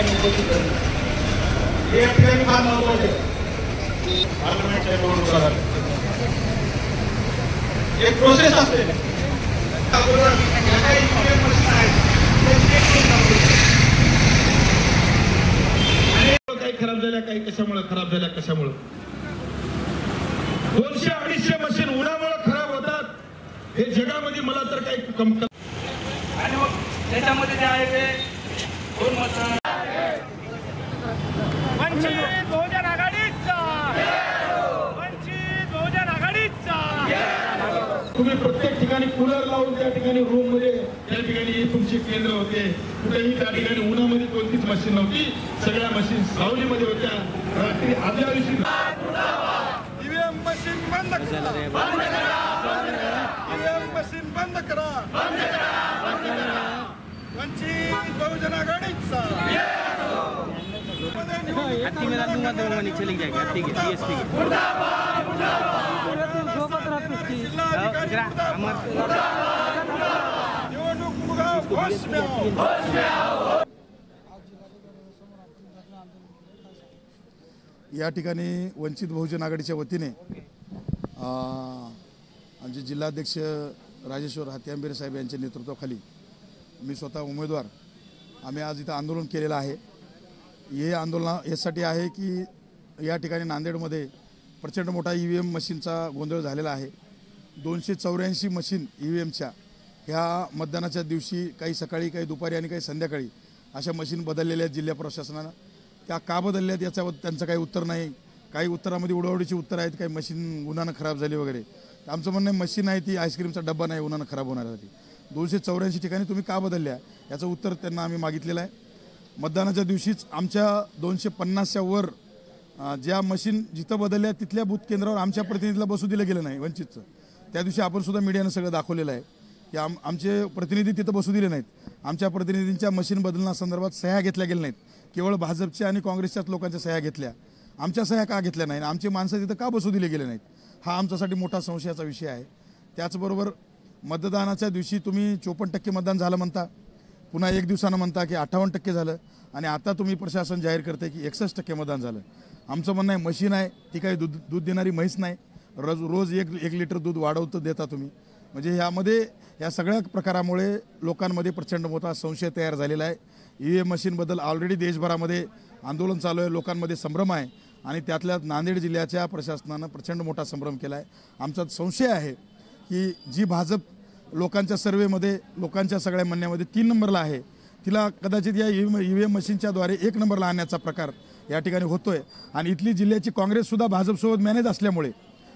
ठिकाणी उपस्थित झाले। हे या ठिकाणी फार महत्त्वाचे आहे। पार्लमेंटच्या निवडणुका एक प्रोसेस असते। काही खराब झाल्या, काही कशामुळे खराब झाल्या, कशामुळे 200-250 मशीन उन्हामुळे खराब होतात हे जगामध्ये मला तर काही आणि मग त्याच्यामध्ये जे आहे ते दोन मत वंचित बहुजन आघाडीचा, वंचित बहुजन आघाडीचा। तुम्ही प्रत्येक ठिकाणी कूलर लावून त्या ठिकाणी रूम मध्ये त्या ठिकाणी तुमचे केंद्र होते, कुठेही त्या ठिकाणी उन्हामध्ये कोणतीच मशीन नव्हती, सगळ्या मशीन सावलीमध्ये होत्या। रात्री आदल्या दिवशी ईव्हीएम मशीन बंद करा, ईव्हीएम मशीन बंद करा, वंचित बहुजन आघाडीचा। हत्ती में दूंगा तो वो नहीं चलेंगे हत्ती के डीएसपी या ठिकाणी वंचित बहुजन आघाडीच्या वतीने आमचे जिल्हाध्यक्ष राजेश्वर हात्यांबेरे साहेब यांच्या नेतृत्वाखाली मी स्वतः उमेदवार आम्ही आज इथं आंदोलन केलेलं आहे। हे आंदोलन यासाठी आहे की या ठिकाणी नांदेडमध्ये प्रचंड मोठा ईव्हीएम मशीनचा गोंधळ झालेला आहे। 284 मशीन ईव्हीएमच्या ह्या मतदानाच्या दिवशी काही सकाळी, काही दुपारी आणि काही संध्याकाळी अशा मशीन बदललेल्या आहेत जिल्हा प्रशासनानं। त्या का बदलल्यात याच्यावर त्यांचं काही उत्तर नाही। काही उत्तरामध्ये उडवडीची उत्तर आहेत, काही मशीन उन्हानं खराब झाली वगैरे। आमचं म्हणणं आहे मशीन आहे ती आईस्क्रीमचा डब्बा नाही उन्हानं खराब होण्यासाठी। 284 ठिकाणी तुम्ही का बदलल्या याचं उत्तर त्यांना आम्ही मागितलेलं आहे। मतदानाच्या दिवशीच आमच्या 250च्या वर ज्या मशीन जिथं बदलल्या तिथल्या बूथ केंद्रावर आमच्या प्रतिनिधीला बसू दिलं गेलं नाही वंचितचं। त्या दिवशी आपण सुद्धा मीडियानं सगळं दाखवलेलं आहे की आमचे प्रतिनिधी तिथं बसू दिले नाहीत। आमच्या प्रतिनिधींच्या मशीन बदलण्यासंदर्भात सह्या घेतल्या गेल्या नाहीत, केवळ भाजपच्या आणि काँग्रेसच्याच लोकांच्या सह्या घेतल्या। आमच्या सह्या का घेतल्या नाही, आमची माणसं तिथं का बसू दिले गेले नाहीत, हा आमच्यासाठी मोठा संशयाचा विषय आहे। त्याचबरोबर मतदानाच्या दिवशी तुम्ही 54% मतदान झालं म्हणता, पुन्हा एक दिवसानं म्हणता की 58% झालं, आणि आता तुम्ही प्रशासन जाहीर करते की 61% मतदान झालं। आमचं म्हणणं आहे मशीन आहे ती काही दूध देणारी म्हैस नाही, रोज एक लिटर दूध वाढवतं देता तुम्ही। म्हणजे ह्यामध्ये या सगळ्या प्रकारामुळे लोकांमध्ये प्रचंड मोठा संशय तयार झालेला आहे। ईव्हीएम मशीनबद्दल ऑलरेडी देशभरामध्ये आंदोलन चालू आहे, लोकांमध्ये संभ्रम आहे, आणि त्यातल्या नांदेड जिल्ह्याच्या प्रशासनानं प्रचंड मोठा संभ्रम केला आहे। आमचा संशय आहे की जी भाजप लोकांच्या सर्वेमध्ये, लोकांच्या सगळ्या म्हणण्यामध्ये 3 नंबरला आहे, तिला कदाचित या ईव्हीएम मशीनच्याद्वारे 1 नंबरला आणण्याचा प्रकार या ठिकाणी होतोय। आणि इथली जिल्ह्याची काँग्रेससुद्धा भाजपसोबत मॅनेज असल्यामुळे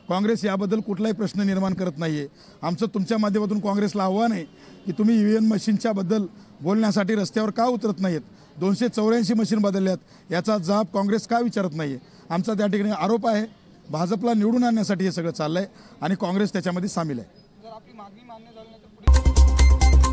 काँग्रेस याबद्दल कुठलाही प्रश्न निर्माण करत नाही आहे। आमचं तुमच्या माध्यमातून काँग्रेसला आव्हान आहे की तुम्ही ईव्हीएम मशीनच्याबद्दल बोलण्यासाठी रस्त्यावर का उतरत नाहीत, 284 मशीन बदलल्यात याचा जाब काँग्रेस का विचारत नाही आहे। आमचा त्या ठिकाणी आरोप आहे भाजपला निवडून आणण्यासाठी हे सगळं चाललंय आणि काँग्रेस त्याच्यामध्ये सामील आहे। जर आपली मागणी मान्य झाली नाही तर